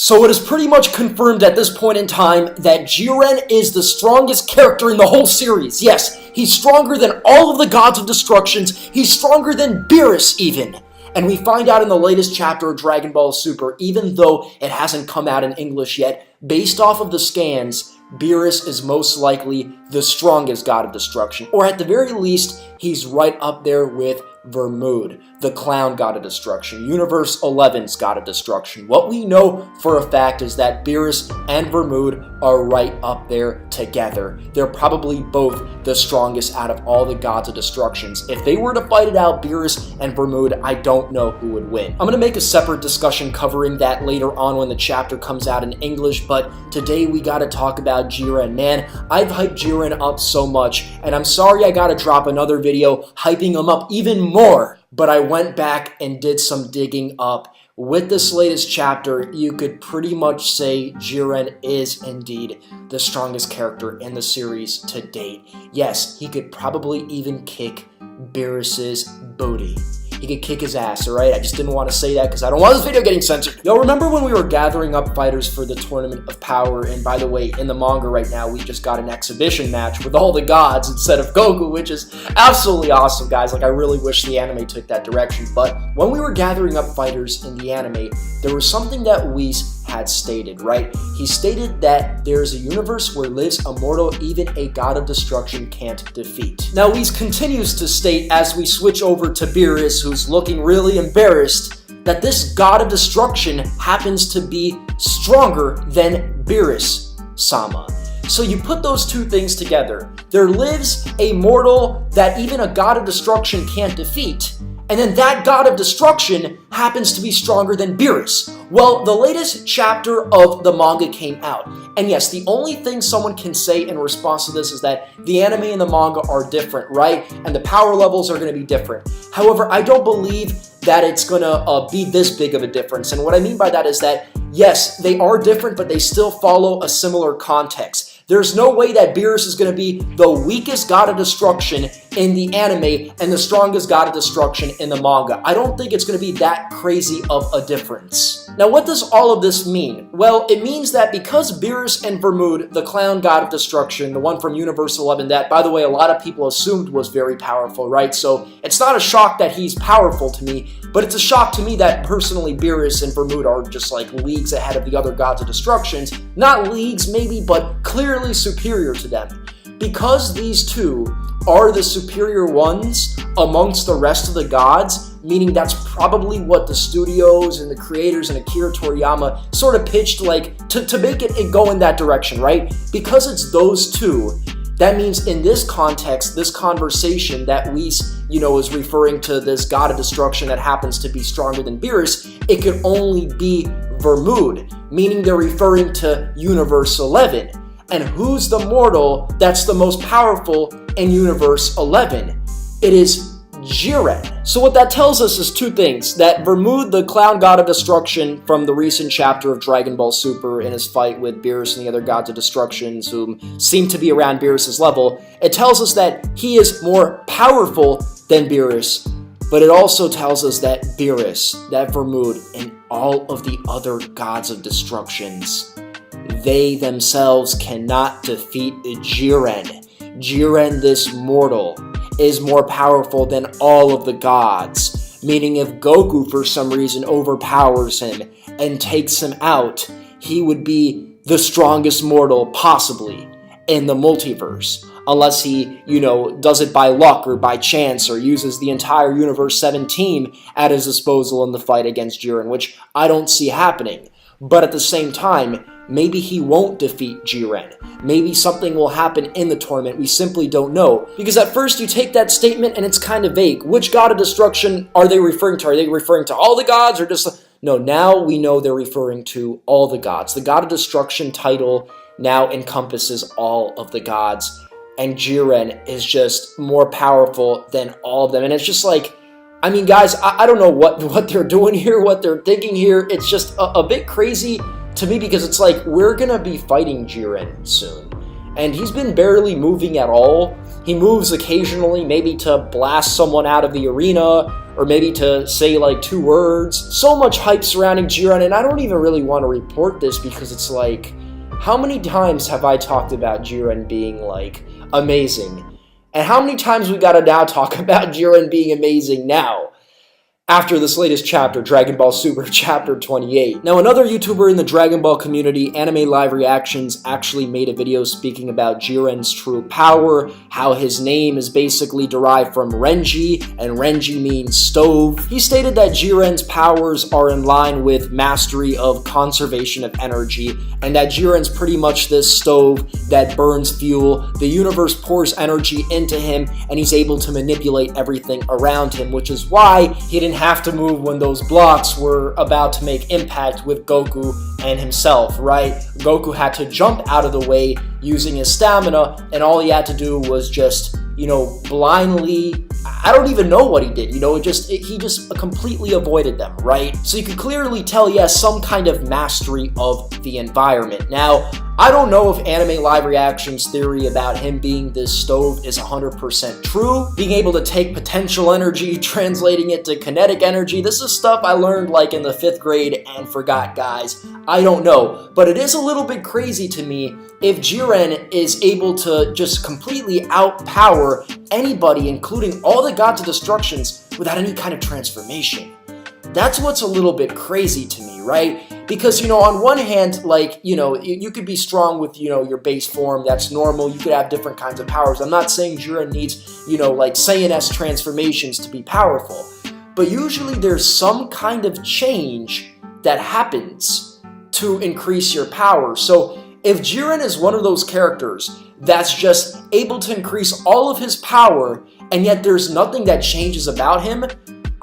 So it is pretty much confirmed at this point in time that Jiren is the strongest character in the whole series. Yes, he's stronger than all of the gods of destructions. He's stronger than BEERUS even. And we find out in the latest chapter of Dragon Ball Super, even though it hasn't come out in English yet, based off of the scans, BEERUS is most likely the strongest god of destruction. Or at the very least, he's right up there with Vermud, the clown god of destruction, Universe 11's god of destruction. What we know for a fact is that BEERUS and Vermud are right up there together. They're probably both the strongest out of all the gods of destructions. If they were to fight it out, BEERUS and Vermud, I don't know who would win. I'm going to make a separate discussion covering that later on when the chapter comes out in English, but today we got to talk about Jiren. Man, I've hyped Jiren up so much, and I'm sorry I got to drop another video hyping him up even more, but I went back and did some digging up. With this latest chapter, you could pretty much say Jiren is indeed the strongest character in the series to date. Yes, he could probably even kick BEERUS's booty. He could kick his ass, alright? I just didn't want to say that because I don't want this video getting censored. Yo, remember when we were gathering up fighters for the Tournament of Power? And by the way, in the manga right now, we just got an exhibition match with all the gods instead of Goku, which is absolutely awesome, guys. Like, I really wish the anime took that direction. But when we were gathering up fighters in the anime, there was something that Whis had stated, right? He stated that there's a universe where lives a mortal even a god of destruction can't defeat. Now, Whis continues to state as we switch over to BEERUS, who's looking really embarrassed, that this god of destruction happens to be stronger than BEERUS-sama. So you put those two things together. There lives a mortal that even a god of destruction can't defeat, and then that god of destruction happens to be stronger than BEERUS. Well, the latest chapter of the manga came out, and yes, the only thing someone can say in response to this is that the anime and the manga are different, right? And the power levels are going to be different. However, I don't believe that it's going to be this big of a difference. And what I mean by that is that, yes, they are different, but they still follow a similar context. There's no way that BEERUS is going to be the weakest god of destruction in the anime and the strongest god of destruction in the manga. I don't think it's going to be that crazy of a difference. Now, what does all of this mean? Well, it means that because BEERUS and Vermud, the clown god of destruction, the one from Universe 11 that, by the way, a lot of people assumed was very powerful, right? So it's not a shock that he's powerful to me, but it's a shock to me that personally BEERUS and Vermud are just like leagues ahead of the other gods of destructions. Not leagues maybe, but clearly superior to them. Because these two are the superior ones amongst the rest of the gods, meaning that's probably what the studios and the creators and Akira Toriyama sort of pitched, like, to make it go in that direction, right? Because it's those two, that means in this context, this conversation that Whis, is referring to this god of destruction that happens to be stronger than BEERUS, it could only be Vermud, meaning they're referring to Universe 11. And who's the mortal that's the most powerful in Universe 11? It is Jiren. So what that tells us is two things. That Vermud, the clown god of destruction from the recent chapter of Dragon Ball Super in his fight with BEERUS and the other gods of destructions who seem to be around BEERUS' level, it tells us that he is more powerful than BEERUS, but it also tells us that BEERUS, that Vermud, and all of the other gods of destructions, they themselves cannot defeat Jiren. Jiren, this mortal, is more powerful than all of the gods. Meaning if Goku for some reason overpowers him and takes him out, he would be the strongest mortal possibly in the multiverse. Unless he, does it by luck or by chance or uses the entire Universe 7 team at his disposal in the fight against Jiren, which I don't see happening. But at the same time, maybe he won't defeat Jiren. Maybe something will happen in the tournament. We simply don't know. Because at first you take that statement and it's kind of vague. Which god of destruction are they referring to? Are they referring to all the gods or just... No, now we know they're referring to all the gods. The god of destruction title now encompasses all of the gods. And Jiren is just more powerful than all of them. And it's just like... I mean, guys, I don't know what they're doing here, what they're thinking here. It's just a bit crazy to me because it's like, we're going to be fighting Jiren soon. and he's been barely moving at all. He moves occasionally, maybe to blast someone out of the arena, or maybe to say like 2 words. So much hype surrounding Jiren, and I don't even really want to report this because it's like, how many times have I talked about Jiren being like amazing? And how many times we gotta now talk about Jiren being amazing now? After this latest chapter, Dragon Ball Super Chapter 28. Now, another YouTuber in the Dragon Ball community, Anime Live Reactions, actually made a video speaking about Jiren's true power, how his name is basically derived from Renji, and Renji means stove. He stated that Jiren's powers are in line with mastery of conservation of energy, and that Jiren's pretty much this stove that burns fuel. The universe pours energy into him, and he's able to manipulate everything around him, which is why he didn't have to move when those blocks were about to make impact with Goku and himself, right? Goku had to jump out of the way using his stamina, and all he had to do was just, you know, blindly, I don't even know what he did, you know, he just completely avoided them, right? So you could clearly tell he has some kind of mastery of the environment. Now, I don't know if Anime Live Reactions' theory about him being this stove is 100% true. Being able to take potential energy, translating it to kinetic energy, this is stuff I learned like in the 5th grade and forgot, guys. I don't know, but it is a little bit crazy to me if Jiren is able to just completely outpower anybody, including all the gods of destructions, without any kind of transformation. That's what's a little bit crazy to me, right? Because, you know, on one hand, like, you know, you could be strong with, you know, your base form, that's normal, you could have different kinds of powers. I'm not saying Jiren needs, you know, like Saiyan-esque transformations to be powerful, but usually there's some kind of change that happens to increase your power. So if Jiren is one of those characters that's just able to increase all of his power, and yet there's nothing that changes about him,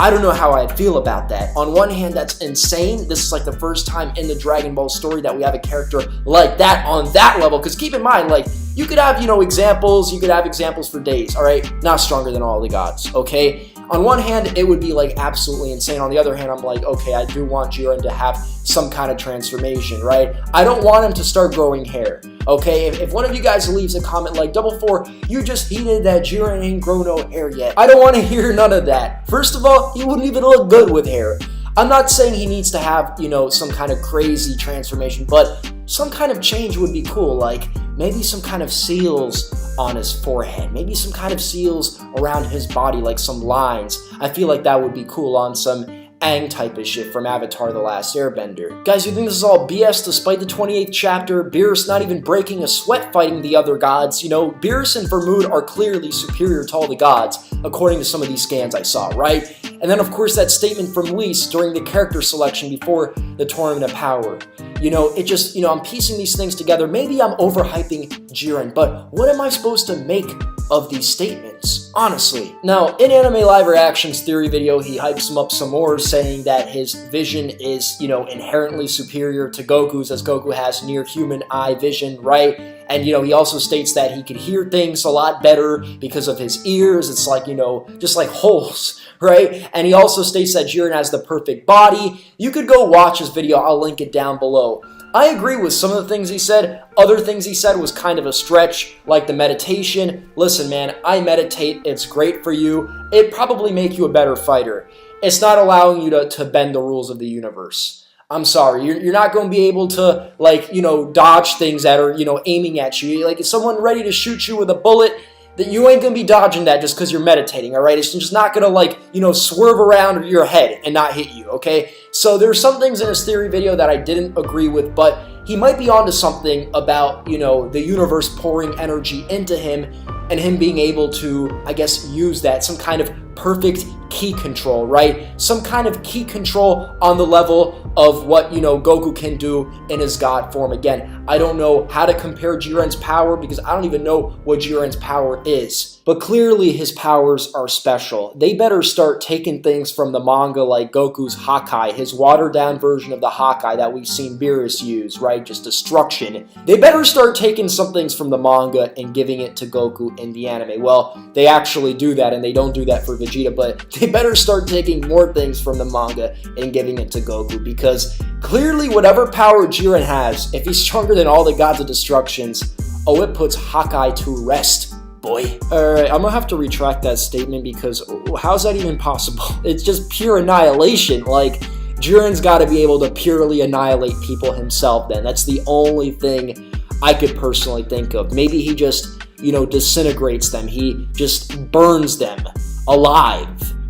I don't know how I feel about that. On one hand, that's insane. This is like the first time in the Dragon Ball story that we have a character like that on that level. Because keep in mind, like, you could have, you know, examples. You could have examples for days, all right? Not stronger than all the gods, okay? On one hand, it would be like absolutely insane. On the other hand, I'm like, okay, I do want Jiren to have some kind of transformation, right? I don't want him to start growing hair, okay? If one of you guys leaves a comment like, Double4, you just heated that Jiren ain't grow no hair yet. I don't want to hear none of that. First of all, he wouldn't even look good with hair. I'm not saying he needs to have, you know, some kind of crazy transformation, but some kind of change would be cool, like maybe some kind of seals on his forehead, maybe some kind of seals around his body, like some lines. I feel like that would be cool on some Aang type of shit from Avatar The Last Airbender. Guys, you think this is all BS despite the 28th chapter? BEERUS not even breaking a sweat fighting the other gods. You know, BEERUS and Vermood are clearly superior to all the gods, according to some of these scans I saw, right? And then, of course, that statement from Whis during the character selection before the Tournament of Power. You know, it just, you know, I'm piecing these things together. Maybe I'm overhyping Jiren, but what am I supposed to make of these statements, honestly? Now, in Anime Live Reactions theory video, he hypes him up some more, saying that his vision is, you know, inherently superior to Goku's, as Goku has near human eye vision, right? And, you know, he also states that he could hear things a lot better because of his ears. It's like, you know, just like holes, right? And he also states that Jiren has the perfect body. You could go watch his video. I'll link it down below. I agree with some of the things he said. Other things he said was kind of a stretch, like the meditation. Listen, man, I meditate. It's great for you. It probably make you a better fighter. It's not allowing you to bend the rules of the universe. I'm sorry, you're not going to be able to, like, you know, dodge things that are, you know, aiming at you. Like, if someone ready to shoot you with a bullet, that you ain't going to be dodging that just because you're meditating, all right? It's just not going to, like, you know, swerve around your head and not hit you, okay? So there's some things in his theory video that I didn't agree with, but he might be onto something about, you know, the universe pouring energy into him and him being able to, I guess, use that, some kind of perfect ki control, right? Some kind of ki control on the level of what, you know, Goku can do in his God form. Again, I don't know how to compare Jiren's power because I don't even know what Jiren's power is. But clearly his powers are special. They better start taking things from the manga like Goku's Hakai, his watered down version of the Hakai that we've seen BEERUS use, right? Just destruction. They better start taking some things from the manga and giving it to Goku in the anime. Well, they actually do that, and they don't do that for Vegeta, but they better start taking more things from the manga and giving it to Goku, because clearly whatever power Jiren has, if he's stronger than all the gods of destructions, oh, it puts Hawkeye to rest, boy. Alright, I'm gonna have to retract that statement because how's that even possible? It's just pure annihilation. Like, Jiren's gotta be able to purely annihilate people himself then. That's the only thing I could personally think of. Maybe he just, disintegrates them. He just burns them alive.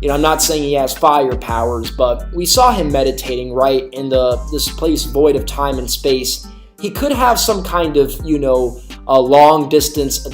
I'm not saying he has fire powers, but we saw him meditating, right, in this place void of time and space. He could have some kind of, a long distance